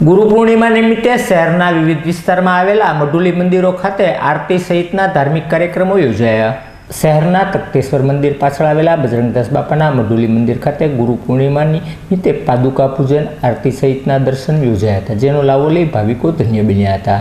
ગુરુ પૂર્ણિમા નિમિત્તે શહેરના વિવિધ વિસ્તારમાં આવેલા મઢુલી મંદિરો ખાતે આરતી સહિતના ધાર્મિક કાર્યક્રમો યોજાયા। શહેરના તખતેશ્વર મંદિર પાછળ આવેલા બજરંગદાસ બાપાના મઢુલી મંદિર ખાતે ગુરુ પૂર્ણિમા નિમિત્તે પાદુકા પૂજન, આરતી સહિતના દર્શન યોજાયા હતા, જેનો લાવો લઈ ભાવિકો ધન્ય બન્યા હતા।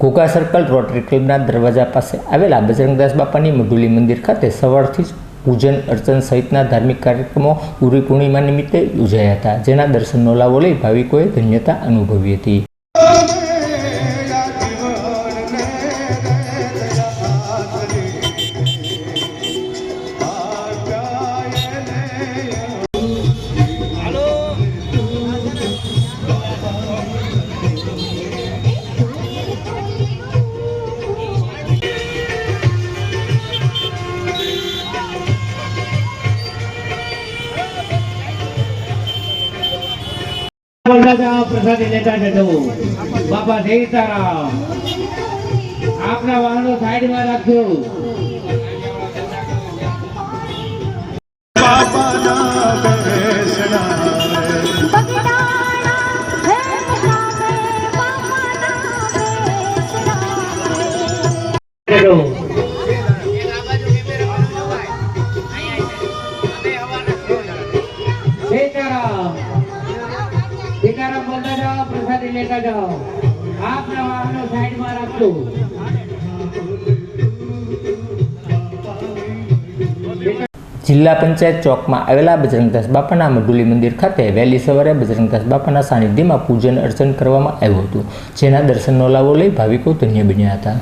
ઘોઘા સર્કલ રોટરી ક્લબના દરવાજા પાસે આવેલા બજરંગદાસ બાપાની મઢુલી મંદિર ખાતે સવારથી જ પૂજન અર્ચન સહિતના ધાર્મિક કાર્યક્રમો ગુરુ પૂર્ણિમા નિમિત્તે યોજાયા હતા, જેના દર્શનનો લાવો લઈ ભાવિકોએ ધન્યતા અનુભવી હતી। प्रसादी लेता जतो बापा सीताराम। आपना वाहनो साइड में रखो। बापा ना बेसना सीताराम बोलता जाओ, प्रसादी लेता जाओ। आपना वाहनो साइड में रखो। જિલ્લા પંચાયત ચોકમાં આવેલા બજરંગદાસ બાપાના મઢુલી મંદિર ખાતે વહેલી સવારે બજરંગદાસ બાપાના સાનિધ્યમાં પૂજન અર્ચન કરવામાં આવ્યું હતું, જેના દર્શનનો લાવો લઈ ભાવિકો ધન્ય બન્યા હતા।